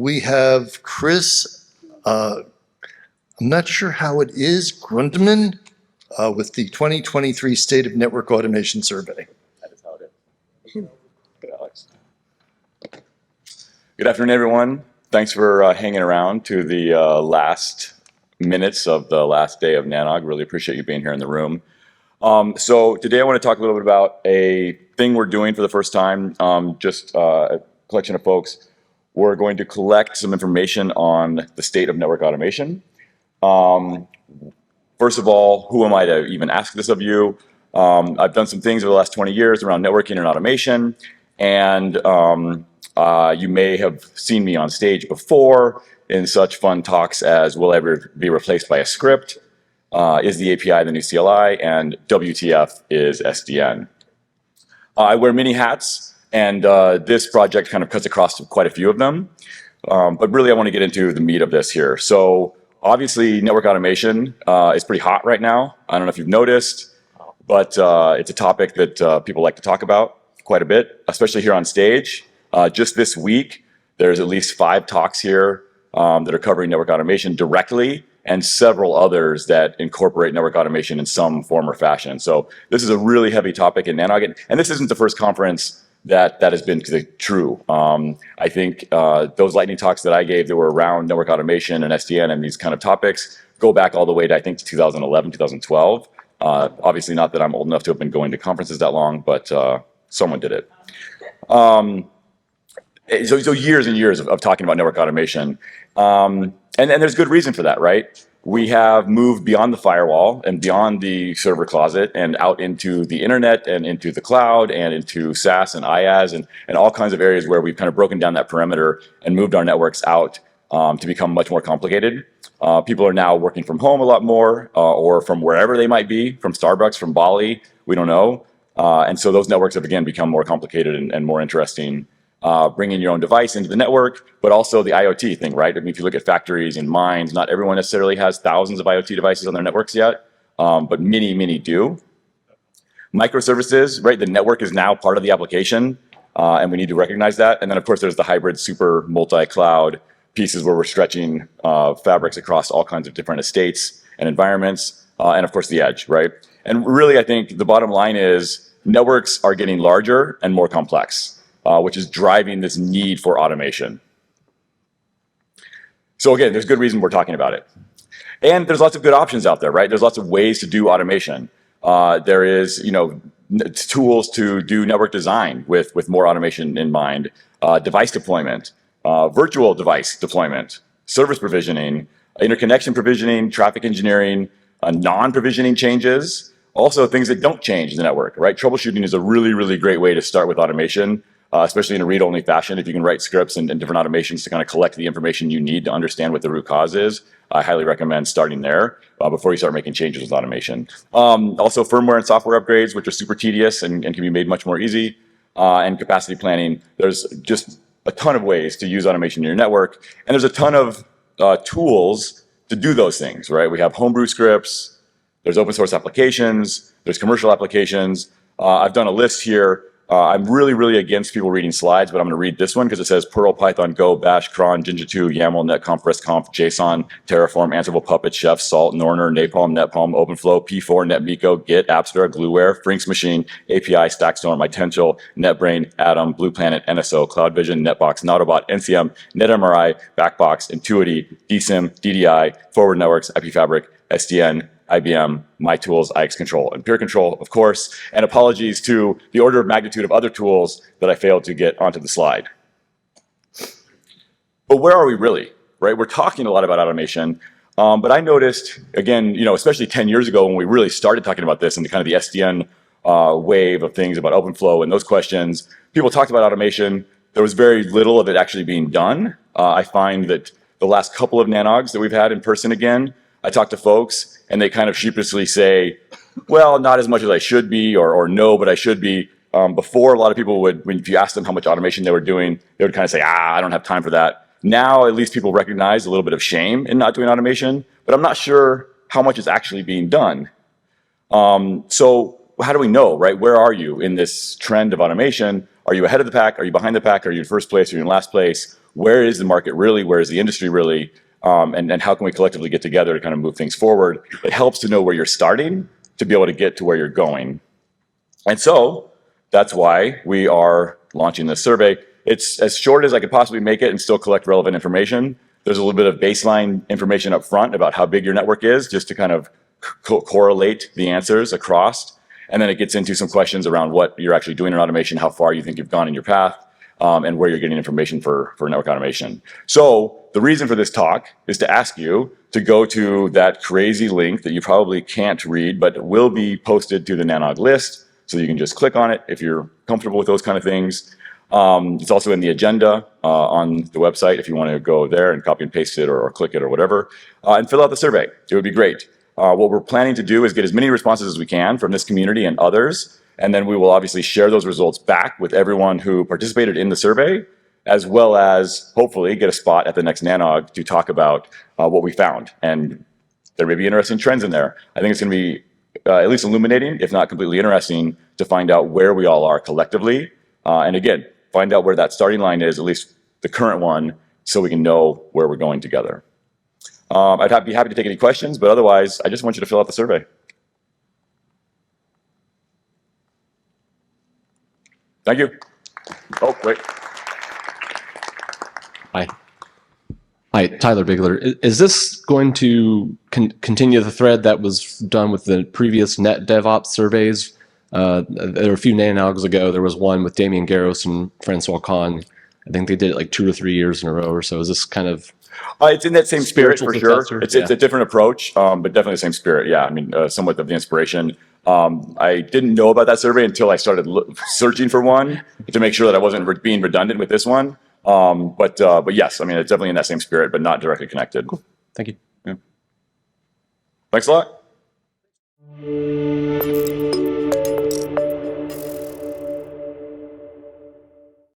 we have Chris, I'm not sure how it is, Grundemann, with the 2023 State of Network Automation Survey. That is how it is. Good, Alex. Good afternoon, everyone. Thanks for hanging around to the last minutes of the last day of NANOG. Really appreciate you being here in the room. So today I want to talk a little bit about a thing we're doing for the first time, just a collection of folks. We're going to collect some information on the state of network automation. First of all, who am I to even ask this of you? I've done some things over the last 20 years around networking and automation, and you may have seen me on stage before in such fun talks as will I ever be replaced by a script, is the API the new CLI, and WTF is SDN. I wear many hats, and this project kind of cuts across quite a few of them, but really I want to get into the meat of this here. So obviously network automation is pretty hot right now. I don't know if you've noticed, but it's a topic that people like to talk about quite a bit, especially here on stage. Just this week, there's at least 5 talks here that are covering network automation directly, and several others that incorporate network automation in some form or fashion. So this is a really heavy topic in NANOG, and this isn't the first conference that has been true. I think those lightning talks that I gave that were around network automation and SDN and these kind of topics go back all the way to, I think, 2011, 2012. Obviously not that I'm old enough to have been going to conferences that long, but someone did it. So years and years of talking about network automation. And there's good reason for that, right? We have moved beyond the firewall and beyond the server closet and out into the internet and into the cloud and into SaaS and IaaS and all kinds of areas where we've kind of broken down that perimeter and moved our networks out to become much more complicated. People are now working from home a lot more or from wherever they might be, from Starbucks, from Bali, we don't know. And so those networks have again become more complicated and more interesting. Bringing your own device into the network, but also the IoT thing, right? I mean, if you look at factories and mines, not everyone necessarily has thousands of IoT devices on their networks yet, but many, many do. Microservices, right? The network is now part of the application, and we need to recognize that. And then, of course, there's the hybrid super multi-cloud pieces where we're stretching fabrics across all kinds of different estates and environments, and of course, the edge, right? And really, I think the bottom line is networks are getting larger and more complex. Which is driving this need for automation. So again, there's good reason we're talking about it. And there's lots of good options out there, right? There's lots of ways to do automation. There is, tools to do network design with more automation in mind, device deployment, virtual device deployment, service provisioning, interconnection provisioning, traffic engineering, non-provisioning changes, also things that don't change in the network, right? Troubleshooting is a really, really great way to start with automation. Especially in a read-only fashion, if you can write scripts and different automations to kind of collect the information you need to understand what the root cause is, I highly recommend starting there before you start making changes with automation. Also firmware and software upgrades, which are super tedious and can be made much more easy, and capacity planning. There's just a ton of ways to use automation in your network, and there's a ton of tools to do those things, right? We have homebrew scripts, there's open source applications, there's commercial applications. I've done a list here. I'm really, really against people reading slides, but I'm going to read this one because it says Perl, Python, Go, Bash, cron, Jinja2, YAML, NetConf, RESTconf, JSON, Terraform, Ansible, Puppet, Chef, Salt, Norner, Napalm, NetPalm, OpenFlow, P4, NetMiko, Git, AppStar, Glueware, Frinks Machine, API, StackStorm, Mytential, NetBrain, Atom, Blue Planet, NSO, CloudVision, NetBox, Nautobot, NCM, NetMRI, Backbox, Intuity, DSIM, DDI, Forward Networks, IPFabric, SDN, IBM, MyTools, IXControl, and Pure Control, of course, and apologies to the order of magnitude of other tools that I failed to get onto the slide. But where are we really, right? We're talking a lot about automation, but I noticed, again, especially 10 years ago when we really started talking about this and the kind of the SDN wave of things about OpenFlow and those questions, people talked about automation. There was very little of it actually being done. I find that the last couple of NANOGs that we've had in person again, I talk to folks and they kind of sheepishly say, well, not as much as I should be, or no, but I should be. Before, a lot of people would, if you asked them how much automation they were doing, they would kind of say, I don't have time for that. Now, at least people recognize a little bit of shame in not doing automation, but I'm not sure how much is actually being done. So how do we know, right? Where are you in this trend of automation? Are you ahead of the pack? Are you behind the pack? Are you in first place? Are you in last place? where is the market really, where is the industry really, and how can we collectively get together to kind of move things forward. It helps to know where you're starting to be able to get to where you're going. And so that's why we are launching this survey. It's as short as I could possibly make it and still collect relevant information. There's a little bit of baseline information up front about how big your network is, just to kind of correlate the answers across. And then it gets into some questions around what you're actually doing in automation, how far you think you've gone in your path, and where you're getting information for network automation. So the reason for this talk is to ask you to go to that crazy link that you probably can't read, but will be posted to the NANOG list. So you can just click on it if you're comfortable with those kind of things. It's also in the agenda on the website if you want to go there and copy and paste it or click it or whatever, and fill out the survey. It would be great. What we're planning to do is get as many responses as we can from this community and others, and then we will obviously share those results back with everyone who participated in the survey, as well as hopefully get a spot at the next NANOG to talk about what we found. And there may be interesting trends in there. I think it's going to be at least illuminating, if not completely interesting, to find out where we all are collectively. And again, find out where that starting line is, at least the current one, so we can know where we're going together. I'd be happy to take any questions, but otherwise, I just want you to fill out the survey. Thank you. Oh, wait. Hi, Tyler Bigler. Is this going to continue the thread that was done with the previous Net DevOps surveys? There were a few NANOGs ago. There was one with Damien Garros and Francois Kahn. I think they did it like 2 or 3 years in a row or so. Is this kind of it's in that same spirit for sure. successor? It's a different approach, but definitely the same spirit. Yeah, I mean, somewhat of the inspiration. I didn't know about that survey until I started searching for one to make sure that I wasn't being redundant with this one. But yes, I mean, it's definitely in that same spirit, but not directly connected. Cool. Thank you. Yeah. Thanks a lot.